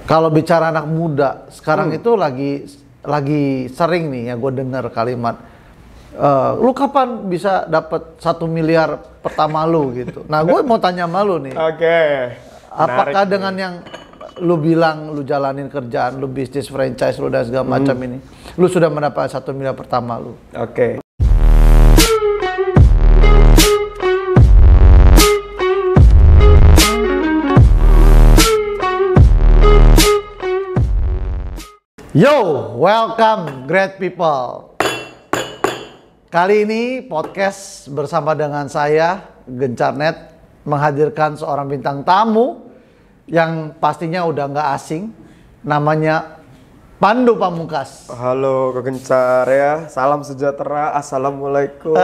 Kalau bicara anak muda sekarang itu lagi sering nih ya gue dengar kalimat lu kapan bisa dapat 1 miliar pertama lu gitu. Nah gue mau tanya sama lu nih. Oke. Apakah dengan yang lu bilang lu jalanin kerjaan, lu bisnis franchise lu dan segala macam ini, lu sudah mendapat 1 miliar pertama lu? Oke. Yo, welcome great people. Kali ini podcast bersama dengan saya, Gencarnet, menghadirkan seorang bintang tamu yang pastinya udah nggak asing, namanya Pandu Pamungkas. Halo Kak Gencar ya, salam sejahtera, assalamualaikum,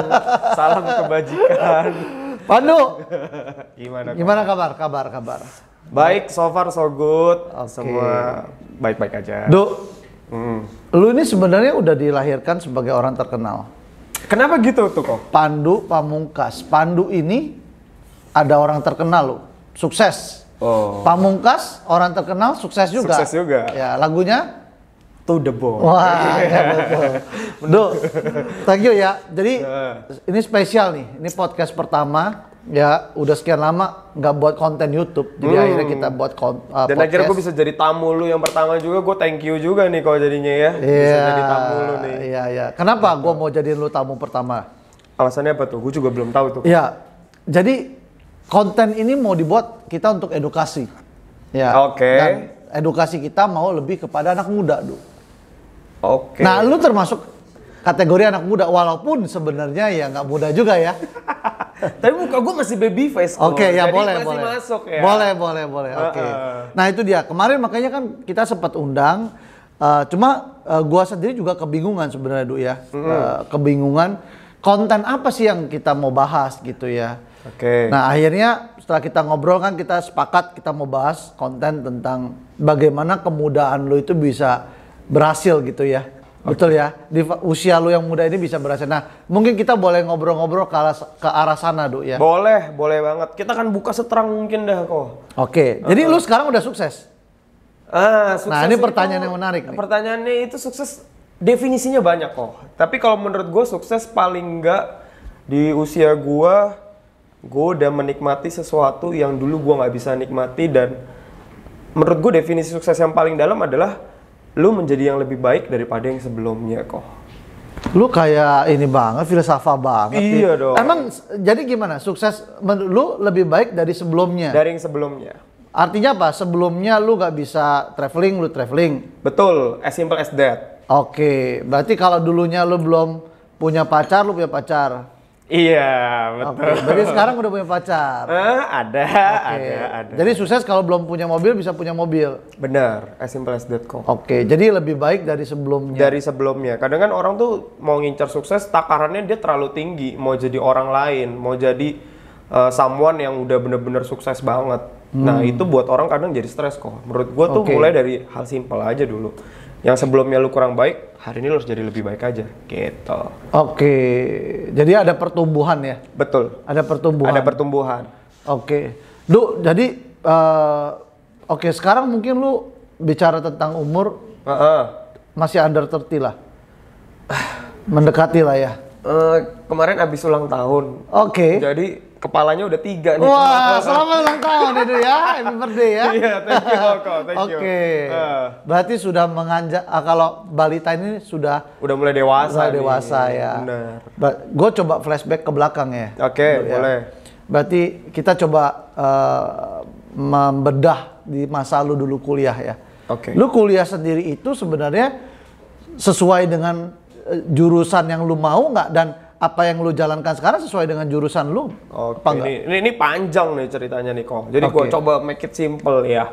salam kebajikan. Pandu, Gimana kabar? Baik, so far so good, Oke. semua baik-baik aja. Lu ini sebenarnya udah dilahirkan sebagai orang terkenal. Kenapa gitu tuh kok? Pandu Pamungkas. Pandu ini ada orang terkenal lu, sukses. Oh. Pamungkas, orang terkenal, sukses juga. Sukses juga. Ya, lagunya? To the bone. Wah, ya betul. Du, thank you ya. Jadi ini spesial nih. Ini podcast pertama. Ya, udah sekian lama nggak buat konten YouTube. Jadi akhirnya kita buat Dan podcast. akhirnya gue bisa jadi tamu lu yang pertama juga. Gue thank you juga nih kalau jadinya ya. Bisa jadi tamu lu nih. Iya. Kenapa gue mau jadiin lu tamu pertama? Alasannya apa tuh? Gue juga belum tahu tuh. Ya, jadi konten ini mau dibuat kita untuk edukasi. Ya. Oke. Dan edukasi kita mau lebih kepada anak muda, Du. Oke. Nah, lu termasuk kategori anak muda, walaupun sebenarnya ya nggak muda juga ya. Tapi muka gue masih baby face kok. Oke, ya Jadi boleh. masih masuk ya. Boleh. Oke. Nah, itu dia. Kemarin makanya kan kita sempat undang. Cuma gua sendiri juga kebingungan sebenarnya, Du ya. Kebingungan konten apa sih yang kita mau bahas gitu ya. Oke. Nah, akhirnya setelah kita ngobrol kan kita sepakat kita mau bahas konten tentang bagaimana kemudaan lu itu bisa berhasil gitu ya. Betul ya, di usia lu yang muda ini bisa berhasil. Nah, mungkin kita boleh ngobrol-ngobrol ke arah sana, Du ya. Boleh banget. Kita kan buka seterang mungkin dah kok. Oke, jadi lu sekarang udah sukses. Sukses Nah, ini itu, pertanyaan yang menarik nih. Pertanyaannya itu sukses definisinya banyak kok. Tapi kalau menurut gue sukses paling enggak di usia gue udah menikmati sesuatu yang dulu gue nggak bisa nikmati. Dan menurut gue definisi sukses yang paling dalam adalah lu menjadi yang lebih baik daripada yang sebelumnya kok. Lu kayak ini banget, filsafah banget. Iya dong. Emang jadi gimana? Sukses menurut lu lebih baik dari sebelumnya? Dari yang sebelumnya. Artinya apa? Sebelumnya lu gak bisa traveling, lu traveling. Betul, as simple as that. Oke, berarti kalau dulunya lu belum punya pacar, lu punya pacar. Iya, betul. Oke, berarti sekarang udah punya pacar. Ada. Jadi sukses kalau belum punya mobil bisa punya mobil. Benar, as simple as that kok. Oke, jadi lebih baik dari sebelumnya. Dari sebelumnya. Kadang kan orang tuh mau ngincar sukses, takarannya dia terlalu tinggi. Mau jadi orang lain, mau jadi someone yang udah bener-bener sukses banget. Nah itu buat orang kadang jadi stres kok. Menurut gua tuh mulai dari hal simple aja dulu. Yang sebelumnya lu kurang baik, hari ini lu harus jadi lebih baik aja, gitu. Oke, jadi ada pertumbuhan ya? Betul. Ada pertumbuhan. Ada pertumbuhan. Oke, Du, jadi oke sekarang mungkin lu bicara tentang umur masih under 30 lah, mendekati lah ya. Kemarin abis ulang tahun. Oke. Jadi kepalanya udah 3 nih. Wah, selamat ulang tahun ya, Du ya. Happy birthday ya. Iya, thank you kok, thank you. Oke. Berarti sudah menganjak kalau balita ini sudah mulai dewasa. Ya. Benar. Gue coba flashback ke belakang ya. Oke, Ya. boleh. Berarti kita coba membedah di masa lu dulu kuliah ya. Oke. Lu kuliah sendiri itu sebenarnya sesuai dengan jurusan yang lu mau nggak, dan apa yang lu jalankan sekarang sesuai dengan jurusan lu? Oke, apa enggak? ini panjang nih ceritanya nih kok. Jadi Oke. gue coba make it simple ya.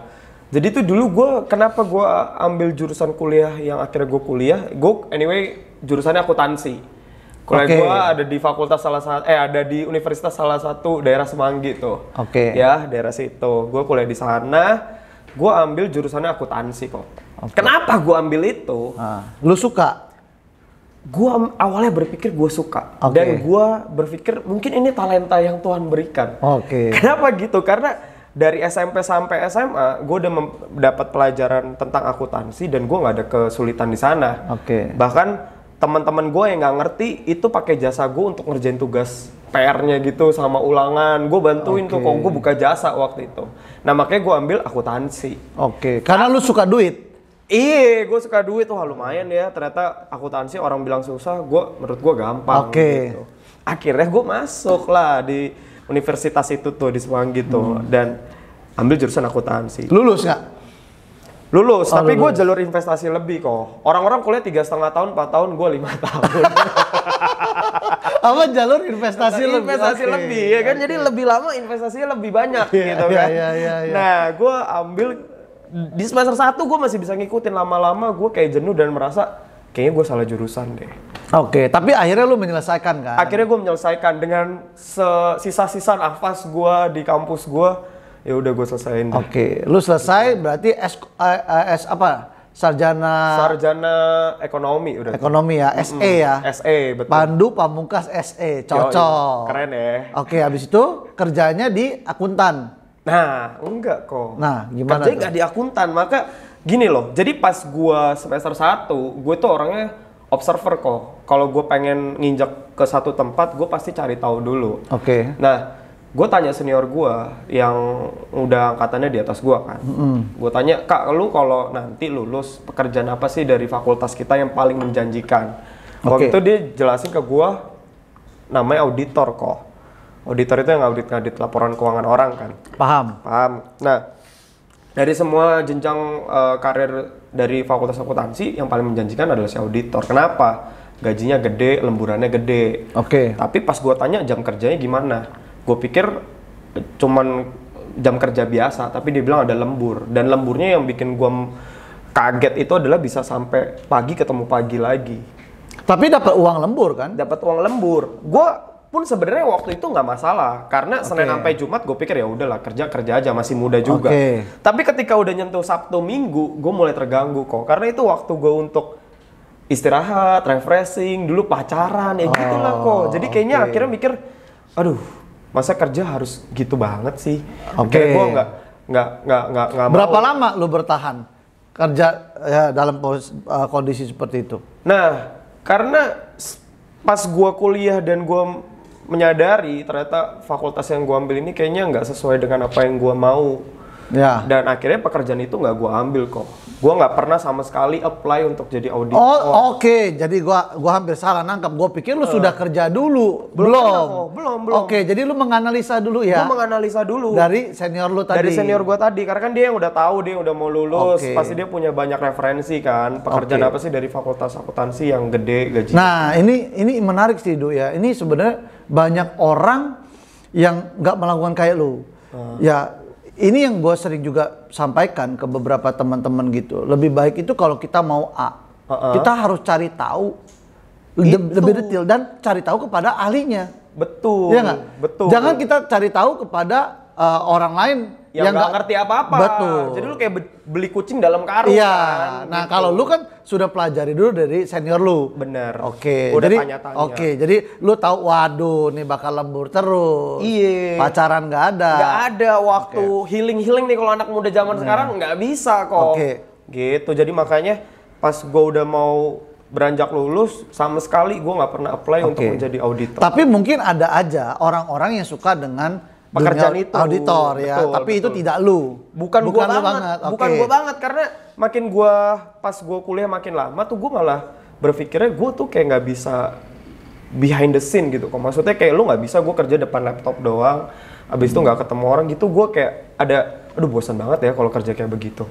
Jadi tuh dulu kenapa gue ambil jurusan kuliah yang akhirnya gue kuliah. Gue anyway jurusannya akuntansi. Kuliah gue ada di fakultas ada di universitas salah satu daerah Semanggi tuh. Oke. Ya daerah situ. Gue kuliah di sana. Gue ambil jurusannya akuntansi kok. Kenapa gue ambil itu? Lu suka? Gue awalnya berpikir gue suka dan gue berpikir mungkin ini talenta yang Tuhan berikan. Oke. Kenapa gitu? Karena dari SMP sampai SMA, gue udah dapat pelajaran tentang akuntansi dan gue nggak ada kesulitan di sana. Oke. Bahkan teman-teman gue yang nggak ngerti itu pakai jasa gue untuk ngerjain tugas PR-nya gitu sama ulangan. Gue bantuin tuh, kok gue buka jasa waktu itu. Nah makanya gue ambil akuntansi. Oke. Karena lu suka duit. Iya, gue suka duit tuh, lumayan ya. Ternyata akuntansi orang bilang susah, menurut gue gampang. Gitu. Akhirnya gue masuk lah di universitas itu tuh di Semanggi tuh dan ambil jurusan akuntansi. Lulus nggak? Lulus, tapi gue jalur investasi lebih kok. Orang-orang kuliah 3,5 tahun, 4 tahun, gue 5 tahun. Apa jalur investasi lebih? Investasi lebih, ya kan? Jadi lebih lama investasinya lebih banyak gitu kan. Iya. Nah, gue ambil di semester 1 gue masih bisa ngikutin, lama-lama gue kayak jenuh dan merasa kayaknya gue salah jurusan deh. Oke, tapi akhirnya lu menyelesaikan kan? Akhirnya gue menyelesaikan dengan sisa-sisa nafas gue di kampus gue, ya udah gue selesaiin deh. Oke, lu selesai berarti Sarjana ekonomi udah. Ekonomi ya, SE ya. SE, betul. Pandu Pamungkas SE, cocok. Keren ya. Oke, habis itu kerjanya di akuntan. Nah, enggak kok. Nah, gimana kerjanya tuh? nggak di akuntan, maka gini loh. Jadi pas gua semester 1, gue tuh orangnya observer kok. Kalau gue pengen nginjek ke satu tempat, gue pasti cari tahu dulu. Oke. Nah, gue tanya senior gue yang udah angkatannya di atas gue kan. Gue tanya, Kak, lu kalau nanti lulus pekerjaan apa sih dari fakultas kita yang paling menjanjikan? Waktu itu dia jelasin ke gue, namanya auditor kok. Auditor itu yang audit-ngadit laporan keuangan orang kan. Paham. Nah, dari semua jenjang karir dari fakultas akuntansi yang paling menjanjikan adalah si auditor. Kenapa? Gajinya gede, lemburannya gede. Oke. Tapi pas gue tanya jam kerjanya gimana, gue pikir cuman jam kerja biasa, tapi dia bilang ada lembur. Dan lemburnya yang bikin gue kaget itu adalah bisa sampai pagi ketemu pagi lagi. Tapi dapat uang lembur kan? Dapat uang lembur. Gue pun sebenarnya waktu itu nggak masalah, karena Senin sampai Jumat gue pikir ya udahlah kerja aja, masih muda juga. Tapi ketika udah nyentuh Sabtu Minggu, gue mulai terganggu kok, karena itu waktu gue untuk istirahat, refreshing, dulu pacaran ya gitulah kok. Jadi kayaknya akhirnya mikir, aduh, masa kerja harus gitu banget sih? Akhirnya gue nggak. Berapa lama lu bertahan kerja ya, dalam kondisi seperti itu? Nah, karena pas gue kuliah dan gue menyadari ternyata fakultas yang gue ambil ini kayaknya nggak sesuai dengan apa yang gue mau. Ya. Dan akhirnya pekerjaan itu nggak gue ambil kok. Gue nggak pernah sama sekali apply untuk jadi auditor. Oke. Jadi gue hampir salah nangkap. Gue pikir lu sudah kerja dulu. Belum. Oke, jadi lu menganalisa dulu ya. Gue menganalisa dulu. Dari senior lu tadi. Dari senior gue tadi. Karena kan dia yang udah tahu, dia udah mau lulus. Pasti dia punya banyak referensi kan. Pekerjaan apa sih dari fakultas akuntansi yang gede gaji. Nah, ini menarik sih, Du ya. Ini sebenarnya banyak orang yang nggak melakukan kayak lu. Ya, ini yang gue sering juga sampaikan ke beberapa teman-teman gitu. Lebih baik itu kalau kita mau A, kita harus cari tahu lebih detail dan cari tahu kepada ahlinya. Betul. Iya nggak? Betul. Jangan kita cari tahu kepada orang lain yang nggak ngerti apa-apa. Betul. Jadi lu kayak beli kucing dalam karung. Iya. Kan? Nah gitu. kalau lu kan sudah pelajari dulu dari senior lu. Bener. Oke. Udah Jadi tanya-tanya. Oke. Jadi lu tahu, waduh, nih bakal lembur terus. Iya. Pacaran nggak ada. Nggak ada waktu healing nih kalau anak muda zaman sekarang nggak bisa kok. Gitu. Jadi makanya pas gue udah mau beranjak lulus, sama sekali gue nggak pernah apply untuk menjadi auditor. Tapi mungkin ada aja orang-orang yang suka dengan pekerjaan itu auditor ya, tapi itu tidak lu. Bukan gua banget. Bukan gua banget karena makin gua pas gua kuliah makin lama tuh gua malah berpikirnya gua tuh kayak nggak bisa behind the scene gitu kok. Maksudnya kayak lu nggak bisa gua kerja depan laptop doang, abis itu nggak ketemu orang gitu. Gua kayak aduh bosan banget ya kalau kerja kayak begitu.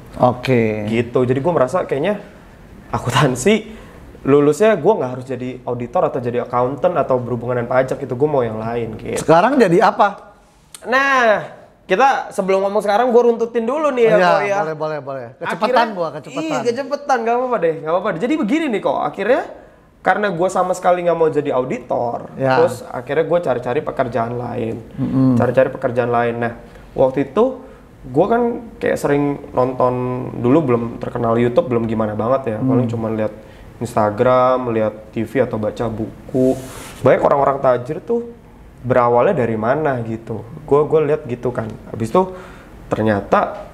Gitu. Jadi gua merasa kayaknya akuntansi lulusnya gue nggak harus jadi auditor atau jadi accountant atau berhubungan dengan pajak, itu gue mau yang lain gitu. Sekarang jadi apa? Nah, kita sebelum ngomong sekarang gue runtutin dulu nih ya. Boleh. Kecepatan. Iya, kecepatan, nggak apa-apa deh. Jadi begini nih kok, akhirnya karena gue sama sekali nggak mau jadi auditor, terus akhirnya gue cari-cari pekerjaan lain. Nah, waktu itu gue kan kayak sering nonton, dulu belum terkenal YouTube, belum gimana banget ya, paling cuma lihat Instagram, lihat TV atau baca buku. Banyak orang-orang tajir tuh berawalnya dari mana gitu. Gue lihat gitu kan. Habis itu ternyata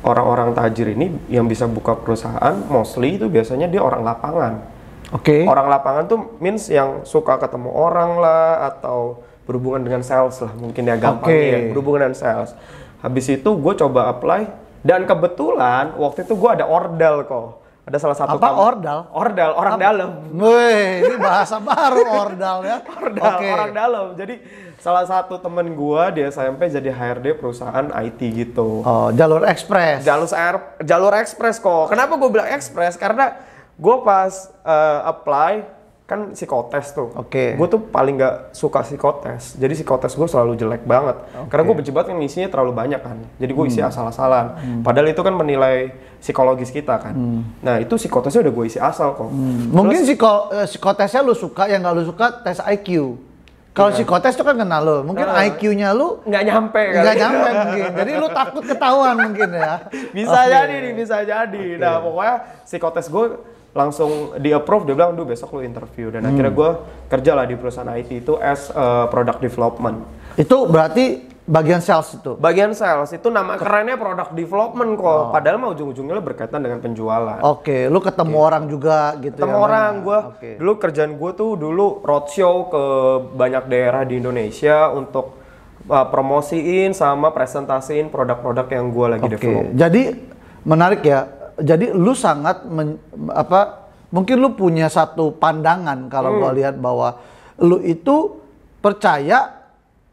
orang-orang tajir ini yang bisa buka perusahaan mostly itu biasanya dia orang lapangan. Oke. Orang lapangan tuh means yang suka ketemu orang lah atau berhubungan dengan sales lah mungkin ya gampangnya ya, berhubungan dengan sales. Habis itu gue coba apply dan kebetulan waktu itu gue ada ordal kok. Ada salah satu ordal? Ordal, orang dalam. Wih, ini bahasa baru ordal ya. Ordal, orang dalam. Jadi salah satu temen gua di SMP jadi HRD perusahaan IT gitu. Oh, jalur ekspres. Jalur ekspres kok. Kenapa gua bilang ekspres? Karena gua pas apply kan psikotes tuh. Oke. Gue tuh paling nggak suka psikotes. Jadi psikotes gue selalu jelek banget. Karena gue benci banget kan isinya terlalu banyak kan. Jadi gue isi asal-asalan. Padahal itu kan menilai psikologis kita kan. Nah itu psikotesnya udah gue isi asal kok. Mungkin psikotesnya lu suka, yang nggak lu suka tes IQ. Kalau psikotes itu kan kenal lu. Mungkin IQ-nya lu nggak nyampe kan. Nggak nyampe mungkin. Jadi lu takut ketahuan mungkin ya. Bisa jadi nih, bisa jadi. Nah pokoknya psikotes gue langsung di approve, dia bilang, duh besok lu interview. Dan akhirnya gue kerja lah di perusahaan IT itu as product development. Itu berarti bagian sales itu? Bagian sales, itu nama kerennya product development kok. Padahal mah ujung-ujungnya berkaitan dengan penjualan. Oke, lu ketemu orang juga gitu ketemu orang, gue dulu kerjaan gue tuh dulu roadshow ke banyak daerah di Indonesia untuk promosiin sama presentasiin produk-produk yang gue lagi develop. Jadi menarik ya. Jadi lu sangat mungkin lu punya satu pandangan kalau gua lihat bahwa lu itu percaya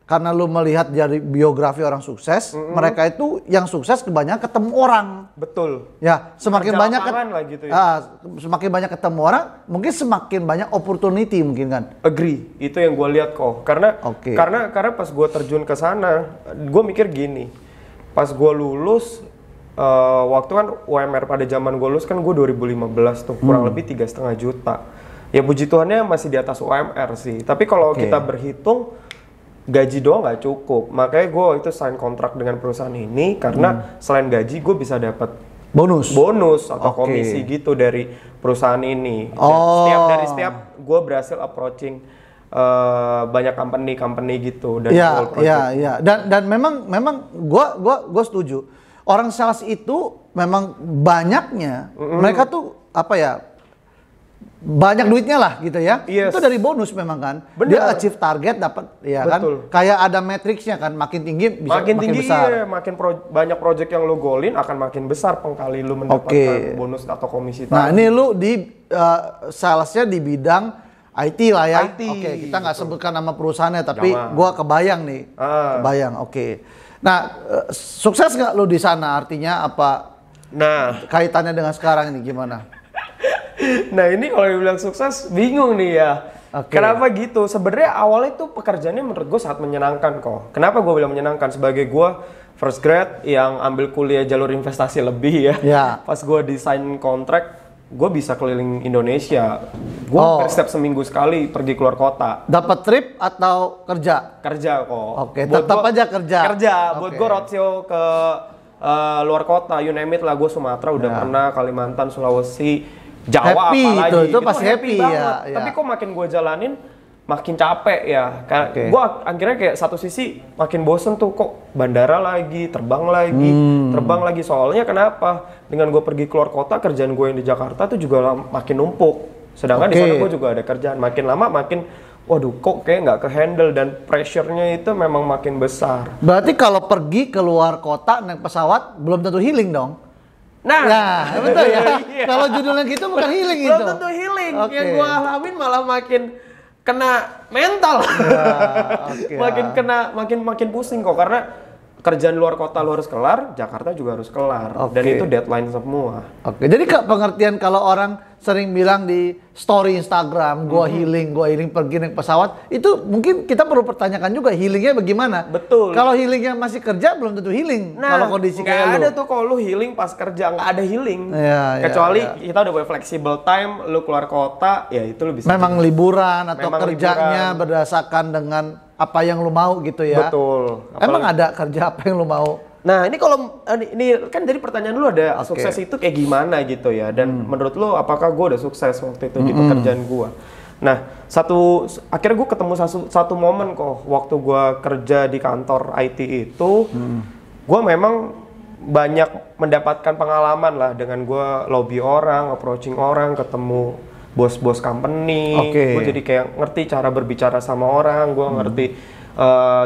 karena lu melihat dari biografi orang sukses, mereka itu yang sukses kebanyakan ketemu orang. Betul. Ya, semakin banyak gitu ya. semakin banyak ketemu orang, mungkin semakin banyak opportunity mungkin kan. Agree, itu yang gua lihat kok. Karena pas gua terjun ke sana, gua mikir gini. Pas gua lulus waktu kan UMR pada zaman gue lulus kan gue 2015 tuh kurang lebih 3,5 juta. Ya puji Tuhannya masih di atas UMR sih. Tapi kalau kita berhitung gaji doang nggak cukup. Makanya gue itu sign kontrak dengan perusahaan ini karena selain gaji gue bisa dapat bonus atau komisi gitu dari perusahaan ini. Dan setiap gue berhasil approaching banyak company gitu dan dan memang gue setuju. Orang sales itu memang banyaknya, mereka tuh banyak duitnya lah gitu ya. Itu dari bonus memang kan. Dia achieve target dapat ya kan. Kayak ada matriksnya kan, makin tinggi bisa makin besar. Iya, makin banyak project yang lu golin akan makin besar pengkali lu mendapatkan bonus atau komisi. Nah, ini lu di salesnya di bidang IT lah ya. Oke, kita nggak sebutkan nama perusahaannya tapi gua kebayang nih. Kebayang. Nah, sukses nggak lu di sana? Artinya apa? Nah, kaitannya dengan sekarang ini gimana? Nah, ini kalau dibilang sukses, bingung nih ya. Kenapa gitu? Sebenarnya awalnya tuh pekerjaannya menurut gue sangat menyenangkan kok. Kenapa gue bilang menyenangkan? Sebagai gue first grad yang ambil kuliah jalur investasi lebih ya. Pas gue desain kontrak, gue bisa keliling Indonesia. Gue setiap seminggu sekali pergi keluar kota. Dapat trip atau kerja? Kerja kok. Tetap aja kerja. Buat gue roadshow ke luar kota, you name it lah. Gue Sumatera udah pernah, Kalimantan, Sulawesi, Jawa happy apalagi. Itu pasti happy banget. Tapi kok makin gue jalanin, makin capek ya. Gue akhirnya kayak satu sisi makin bosen tuh, kok bandara lagi, terbang lagi. Soalnya kenapa? Dengan gue pergi keluar kota, kerjaan gue yang di Jakarta tuh juga makin numpuk. Sedangkan di sana gue juga ada kerjaan. Makin lama makin, waduh kok kayak nggak ke-handle dan pressure-nya itu memang makin besar. Berarti kalau pergi keluar kota naik pesawat belum tentu healing dong? Nah, betul ya. Kalau judulnya gitu bukan healing itu. Belum tentu healing. Yang gue alamin malah makin kena mental. Makin pusing kok karena kerjaan luar kota lu harus kelar, Jakarta juga harus kelar. Dan itu deadline semua. Jadi pengertian kalau orang sering bilang di story Instagram, gua healing pergi naik pesawat, itu mungkin kita perlu pertanyakan juga healingnya bagaimana. Betul. Kalau healingnya masih kerja belum tentu healing. Kalau kondisi kayak lu. Nggak ada tuh kalau lu healing pas kerja, nggak ada healing. Kecuali kita udah punya flexible time, lu keluar kota, ya itu lu bisa. Memang liburan atau kerjanya berdasarkan dengan apa yang lu mau gitu ya. Betul. Emang ada kerja apa yang lu mau? Nah ini kalau ini kan jadi pertanyaan lu ada sukses itu kayak gimana gitu ya, dan menurut lu apakah gue udah sukses waktu itu di pekerjaan gue? Nah akhirnya gue ketemu satu momen kok waktu gue kerja di kantor IT itu gue memang banyak mendapatkan pengalaman lah dengan gue lobby orang, approaching orang, ketemu bos-bos company. Oke. Gue jadi kayak ngerti cara berbicara sama orang, gue ngerti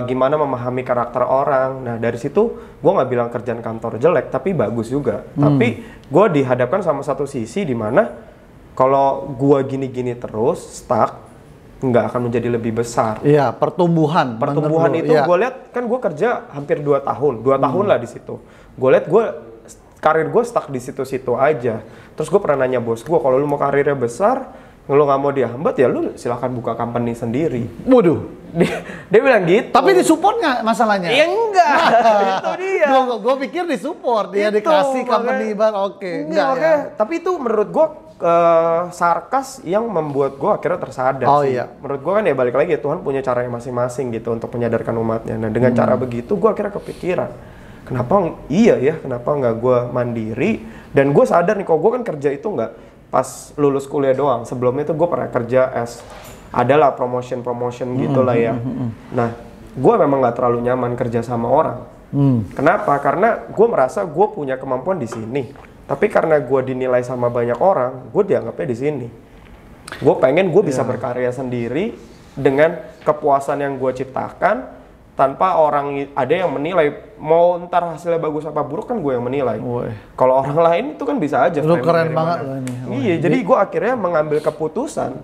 gimana memahami karakter orang. Nah dari situ gue nggak bilang kerjaan kantor jelek, tapi bagus juga. Tapi gue dihadapkan sama satu sisi di mana kalau gue gini-gini terus stuck, nggak akan menjadi lebih besar. Iya, pertumbuhan Itu gue lihat kan gue kerja hampir 2 tahun, 2 tahun lah di situ. Gue lihat karir gue stuck di situ-situ aja. Terus gue pernah nanya bos gue, kalau lu mau karirnya besar, lu nggak mau dihambat ya lu silakan buka company sendiri. Waduh. Dia bilang gitu. Tapi disupport nggak masalahnya? Iya enggak, itu dia. Gue pikir disupport, dia dikasih company bar, oke. Enggak ya. Tapi itu menurut gue sarkas yang membuat gue akhirnya tersadar sih. Iya. Menurut gue kan ya balik lagi ya, Tuhan punya caranya masing-masing gitu untuk menyadarkan umatnya. Nah dengan cara begitu gue akhirnya kepikiran, kenapa nggak gue mandiri? Dan gue sadar nih, kalau gue kan kerja itu nggak pas lulus kuliah doang. Sebelumnya tuh gue pernah kerja adalah promotion gitu lah ya. Nah gue memang nggak terlalu nyaman kerja sama orang. Kenapa? Karena gue merasa gue punya kemampuan di sini. Tapi karena gue dinilai sama banyak orang, gue dianggapnya di sini. Gue pengen gue bisa berkarya sendiri dengan kepuasan yang gue ciptakan, tanpa orang ada yang menilai. Mau ntar hasilnya bagus apa buruk kan gue yang menilai. Kalau orang lain itu kan bisa aja. Lu keren banget loh ini. Iya, jadi gue akhirnya mengambil keputusan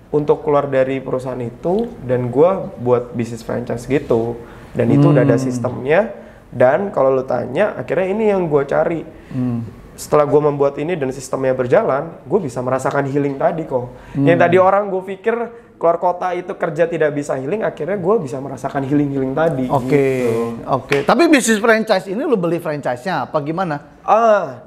untuk keluar dari perusahaan itu dan gue buat bisnis franchise gitu. Dan itu udah ada sistemnya. Dan kalau lu tanya, akhirnya ini yang gue cari. Setelah gue membuat ini dan sistemnya berjalan, gue bisa merasakan healing tadi kok. Yang tadi orang gue pikir keluar kota itu kerja tidak bisa healing, akhirnya gue bisa merasakan healing tadi. Oke. Tapi bisnis franchise ini lu beli franchise-nya apa gimana?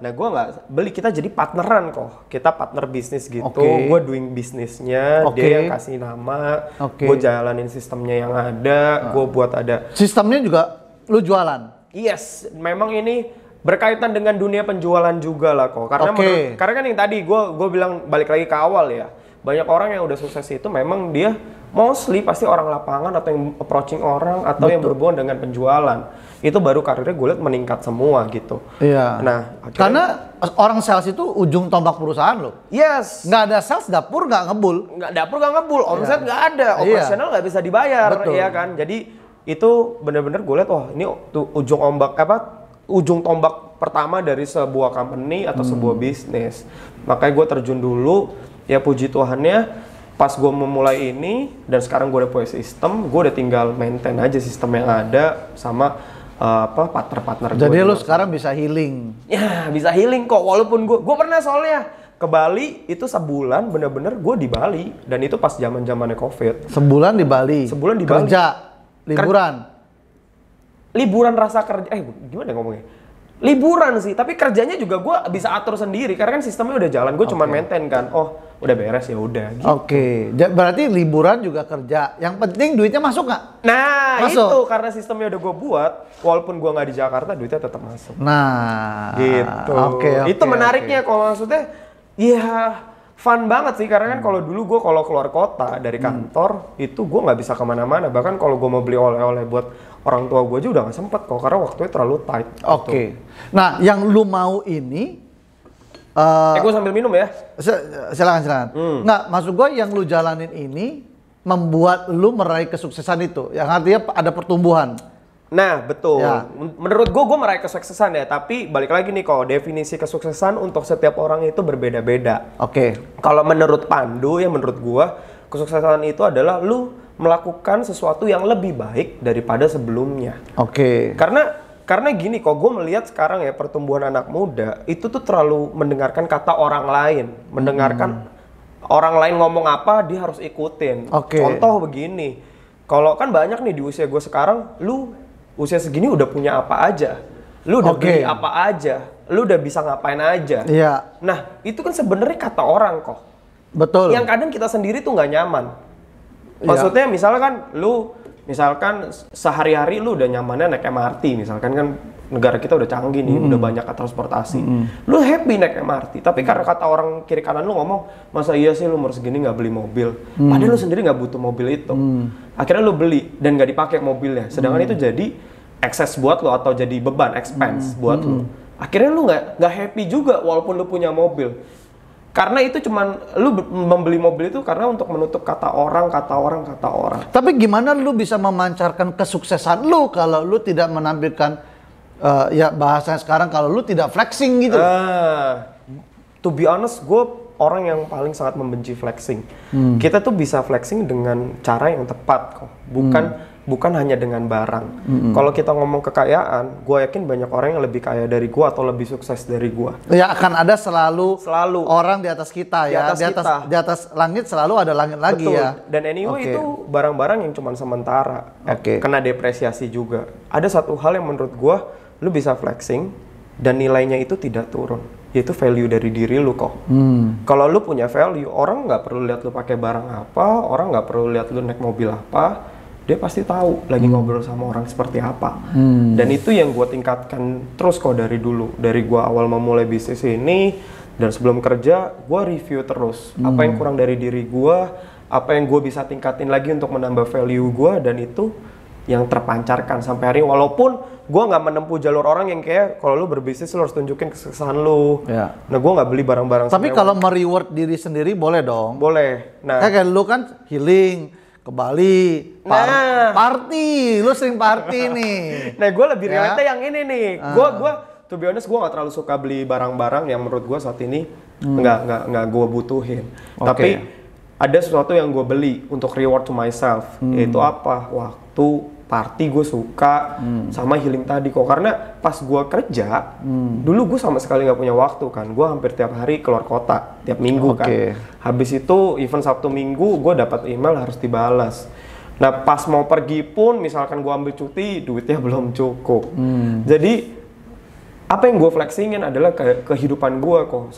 Nah gue nggak beli, kita jadi partneran kok. Kita partner bisnis gitu. Gue doing bisnisnya, dia yang kasih nama, gue jalanin sistemnya yang ada, gue buat ada. Sistemnya juga lu jualan? Yes, memang ini berkaitan dengan dunia penjualan juga lah kok. Karena karena kan yang tadi gue bilang balik lagi ke awal ya. Banyak orang yang udah sukses itu memang dia mostly pasti orang lapangan atau yang approaching orang atau yang berhubungan dengan penjualan. Itu baru karirnya gue lihat meningkat semua gitu. Iya. Nah, karena orang sales itu ujung tombak perusahaan loh. Yes. Nggak ada sales, dapur nggak ngebul. Dapur nggak ngebul, omset nggak ada, operasional nggak bisa dibayar, ya kan. Jadi itu bener-bener gue lihat, ini ujung tombak pertama dari sebuah company atau sebuah bisnis. Makanya gue terjun dulu, ya puji Tuhannya pas gue memulai ini dan sekarang gue udah punya sistem, gue udah tinggal maintain aja sistem yang ada sama partner-partner gue. Jadi lu sekarang bisa healing? Ya bisa healing kok, walaupun gue pernah soalnya ke Bali itu sebulan bener-bener gue di Bali dan itu pas zaman-zamannya COVID. Sebulan di Bali? Sebulan di Bali. Kerja? Liburan? Liburan rasa kerja, gimana ngomongnya? Liburan sih, tapi kerjanya juga gue bisa atur sendiri karena kan sistemnya udah jalan, gue cuma maintain kan. Udah beres ya udah gitu. Berarti liburan juga kerja. Yang penting duitnya masuk nggak? Nah, masuk. Itu karena sistemnya udah gue buat, walaupun gue nggak di Jakarta, duitnya tetap masuk. Nah, gitu. Itu menariknya kalau maksudnya, ya fun banget sih karena kan kalau dulu gue kalau keluar kota dari kantor itu gue nggak bisa kemana-mana. Bahkan kalau gue mau beli oleh-oleh buat orang tua gue aja udah nggak sempet kok karena waktunya terlalu tight. Nah, yang lu mau ini gue sambil minum ya. Silakan. Nggak, maksud gue yang lu jalanin ini membuat lu meraih kesuksesan itu. Yang artinya ada pertumbuhan. Nah, betul. Ya. Menurut gue meraih kesuksesan ya. Tapi balik lagi nih kok, definisi kesuksesan untuk setiap orang itu berbeda-beda. Kalau menurut Pandu, ya menurut gue, kesuksesan itu adalah lu melakukan sesuatu yang lebih baik daripada sebelumnya. Karena gini kok, gue melihat sekarang ya pertumbuhan anak muda itu tuh terlalu mendengarkan kata orang lain, mendengarkan orang lain ngomong apa dia harus ikutin. Contoh begini, kalau kan banyak nih di usia gue sekarang, lu usia segini udah punya apa aja, lu udah beli apa aja, lu udah bisa ngapain aja. Nah itu kan sebenarnya kata orang kok. Betul. Yang kadang kita sendiri tuh nggak nyaman. Maksudnya misalkan lu sehari-hari lu udah nyamannya naik MRT, misalkan kan negara kita udah canggih nih, udah banyak transportasi. Lu happy naik MRT, tapi karena kata orang kiri kanan lu ngomong, masa iya sih lu umur segini nggak beli mobil? Padahal lu sendiri nggak butuh mobil itu. Akhirnya lu beli dan nggak dipakai mobilnya. Sedangkan itu jadi excess buat lo atau jadi beban, expense buat lo. Akhirnya lu nggak happy juga walaupun lu punya mobil. Karena itu cuman lu membeli mobil itu karena untuk menutup kata orang. Tapi gimana lu bisa memancarkan kesuksesan lu kalau lu tidak menampilkan ya bahasanya sekarang kalau lu tidak flexing gitu? To be honest, gue orang yang paling sangat membenci flexing. Kita tuh bisa flexing dengan cara yang tepat kok, bukan hanya dengan barang. Kalau kita ngomong kekayaan, gue yakin banyak orang yang lebih kaya dari gue atau lebih sukses dari gue. Ya akan ada selalu orang di atas kita ya, di atas langit selalu ada langit lagi. Betul. Ya. Dan anyway itu barang-barang yang cuma sementara, kena depresiasi juga. Ada satu hal yang menurut gue, lu bisa flexing dan nilainya itu tidak turun, yaitu value dari diri lu kok. Kalau lu punya value, orang nggak perlu lihat lu pakai barang apa, orang nggak perlu lihat lu naik mobil apa, dia pasti tahu lagi ngobrol sama orang seperti apa. Dan itu yang gue tingkatkan terus kok dari dulu, dari gue awal memulai bisnis ini dan sebelum kerja, gue review terus apa yang kurang dari diri gue, apa yang gue bisa tingkatin lagi untuk menambah value gue, dan itu yang terpancarkan sampai hari ini. Walaupun gue nggak menempuh jalur orang yang kayak kalau lu berbisnis lu harus tunjukin kesuksesan lu. Nah gue nggak beli barang-barang. Tapi kalau mereward diri sendiri boleh dong. Boleh. Nah kayak lu kan healing ke Bali, party, lu sering party nih. Nah gue lebih relate yang ini nih. Gue to be honest gue nggak terlalu suka beli barang-barang yang menurut gue saat ini nggak gue butuhin. Tapi ada sesuatu yang gue beli untuk reward to myself, yaitu apa? Waktu party gue suka, sama healing tadi kok. Karena pas gue kerja, dulu gue sama sekali nggak punya waktu kan. Gue hampir tiap hari keluar kota, tiap minggu kan. Habis itu event Sabtu Minggu, gue dapat email harus dibalas. Nah pas mau pergi pun, misalkan gue ambil cuti, duitnya belum cukup. Jadi apa yang gue flexingin adalah kehidupan gue kok.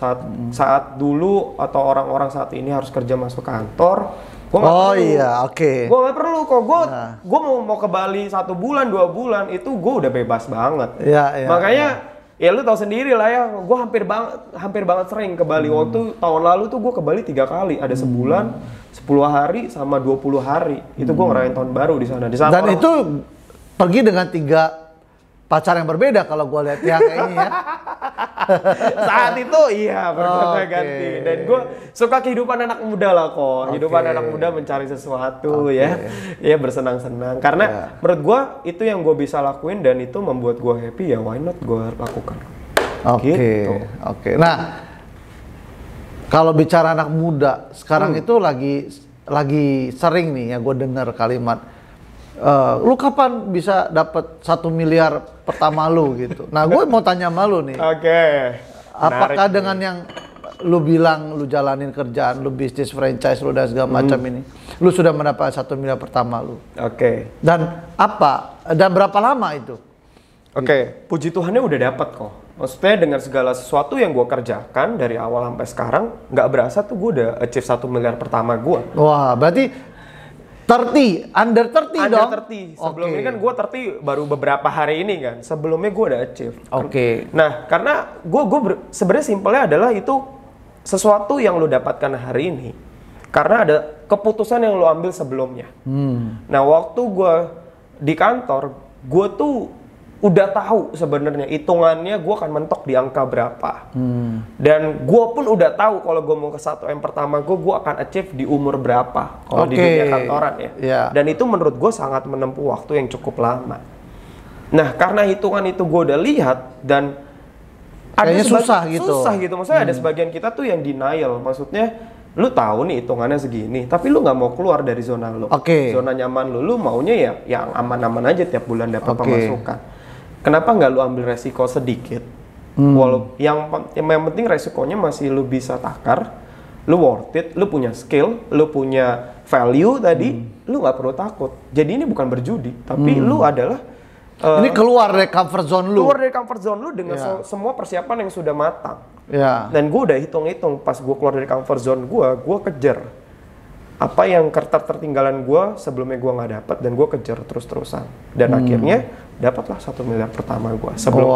Saat dulu atau orang-orang saat ini harus kerja masuk kantor, gue nggak perlu. Gue nggak perlu kok. Gue mau ke Bali 1 bulan 2 bulan itu gue udah bebas banget. Makanya ya lu tahu sendiri lah ya. Gue hampir banget sering ke Bali. Waktu tahun lalu tuh gue ke Bali 3 kali. Ada sebulan, 10 hari sama 20 hari. Itu gue ngerayain tahun baru di sana. Dan itu pergi dengan 3 pacar yang berbeda kalau gue lihat ya kayaknya ya. Saat itu iya berganti. Dan gue suka kehidupan anak muda lah kok. Kehidupan anak muda mencari sesuatu ya bersenang-senang. Karena menurut gue itu yang gue bisa lakuin dan itu membuat gue happy, ya why not gue lakukan. Nah kalau bicara anak muda sekarang itu lagi sering nih ya gue dengar kalimat lu kapan bisa dapat 1 miliar pertama lu gitu. Nah gue mau tanya sama lu nih. Apakah dengan yang lu bilang lu jalanin kerjaan, lu bisnis franchise lu dan segala macam ini, lu sudah mendapat 1 miliar pertama lu? Dan berapa lama itu? Puji Tuhannya udah dapat kok. Maksudnya dengan segala sesuatu yang gue kerjakan dari awal sampai sekarang, nggak berasa tuh gue udah achieve 1 miliar pertama gue. Wah, berarti under 30 dong? Under 30. Sebelum ini kan gue 30 baru beberapa hari ini kan. Sebelumnya gue udah achieve. Nah, karena gue sebenarnya simpelnya adalah itu sesuatu yang lo dapatkan hari ini. Karena ada keputusan yang lo ambil sebelumnya. Nah, waktu gue di kantor, gue tuh udah tahu sebenarnya hitungannya gue akan mentok di angka berapa. Dan gue pun udah tahu kalau gue mau ke 1M pertama gue akan achieve di umur berapa kalau di dunia kantoran ya. Dan itu menurut gue sangat menempuh waktu yang cukup lama. Nah karena hitungan itu gue udah lihat dan kayaknya susah gitu. Maksudnya ada sebagian kita tuh yang denial. Maksudnya lu tahu nih hitungannya segini, tapi lu nggak mau keluar dari zona lu. Zona nyaman lu maunya ya yang aman-aman aja tiap bulan dapat pemasukan. Kenapa nggak lu ambil resiko sedikit? Walaupun yang penting resikonya masih lu bisa takar, lu worth it, lu punya skill, lu punya value tadi, lu nggak perlu takut. Jadi ini bukan berjudi, tapi lu adalah ini keluar dari comfort zone lu. Keluar dari comfort zone lu dengan semua persiapan yang sudah matang. Dan gue udah hitung-hitung pas gue keluar dari comfort zone gue kejar apa yang tertinggalan gue sebelumnya gue nggak dapat dan gue kejar terus-terusan dan akhirnya dapatlah 1 miliar pertama gue sebelum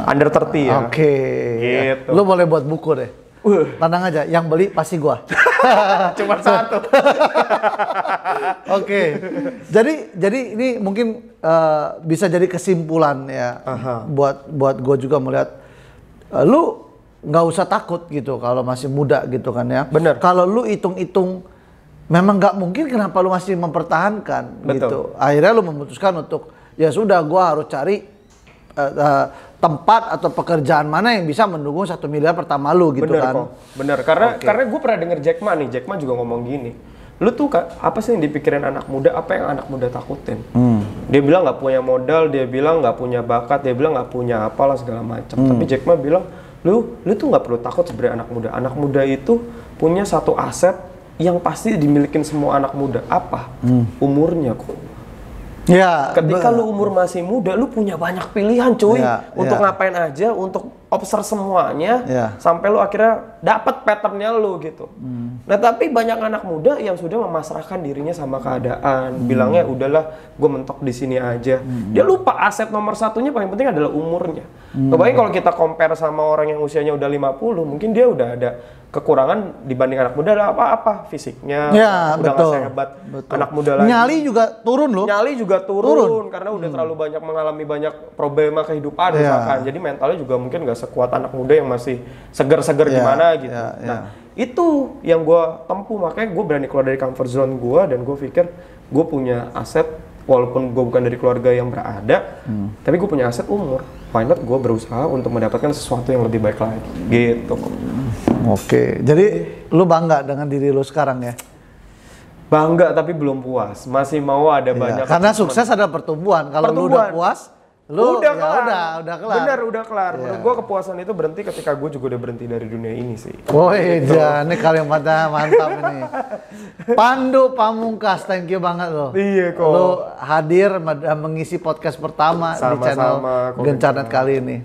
under 30 ya. Gitu. Lu boleh buat buku deh. Tenang aja, yang beli pasti gua. Cuma satu. Oke. Jadi ini mungkin bisa jadi kesimpulan ya. Buat gua juga melihat lu nggak usah takut gitu kalau masih muda gitu kan ya. Bener. Kalau lu hitung-hitung memang nggak mungkin, kenapa lu masih mempertahankan. Betul. Gitu. Akhirnya lu memutuskan untuk ya sudah, gua harus cari tempat atau pekerjaan mana yang bisa mendukung 1 miliar pertama lu gitu. Bener kan. kok, bener. Karena gue pernah denger Jack Ma nih, Jack Ma juga ngomong gini, lu tuh apa sih yang dipikirin anak muda, apa yang anak muda takutin? Dia bilang nggak punya modal, dia bilang nggak punya bakat, dia bilang nggak punya apalah segala macam. Tapi Jack Ma bilang, lu tuh nggak perlu takut sebenarnya anak muda. Anak muda itu punya satu aset yang pasti dimilikin semua anak muda. Apa? Umurnya kok. Ya, Ketika lu umur masih muda, lu punya banyak pilihan cuy. Ya, untuk ya. ngapain aja, untuk observe semuanya, Ya. sampai lu akhirnya dapat patternnya lu gitu. Nah tapi banyak anak muda yang sudah memasrahkan dirinya sama keadaan, bilangnya udahlah gue mentok di sini aja. Dia lupa aset nomor satunya paling penting adalah umurnya. Kebayang kalau kita compare sama orang yang usianya udah 50, mungkin dia udah ada kekurangan dibanding anak muda, ada apa-apa fisiknya, Ya, udah betul. nggak sehebat anak muda lagi. Nyali juga turun loh. Nyali juga turun. Karena udah terlalu banyak mengalami banyak problema kehidupan misalkan. Jadi mentalnya juga mungkin nggak sekuat anak muda yang masih seger-seger gimana gitu. Nah itu yang gue tempuh, makanya gue berani keluar dari comfort zone gue, dan gue pikir gue punya aset, walaupun gue bukan dari keluarga yang berada, tapi gue punya aset umur. Why not gue berusaha untuk mendapatkan sesuatu yang lebih baik lagi gitu. Oke, jadi lu bangga dengan diri lu sekarang ya? Bangga tapi belum puas, masih mau ada banyak. Karena sukses ada pertumbuhan. Kalau lu udah puas, lu udah ya kelar. udah kelar. Bener, udah kelar. Menurut gue kepuasan itu berhenti ketika gue juga udah berhenti dari dunia ini sih. Woi, ini kalimatnya mantap ini. Pandu Pamungkas, thank you banget lo. Iya kok. Lu hadir mengisi podcast pertama di channel Sama-sama, kok, Gencarnet kali ini.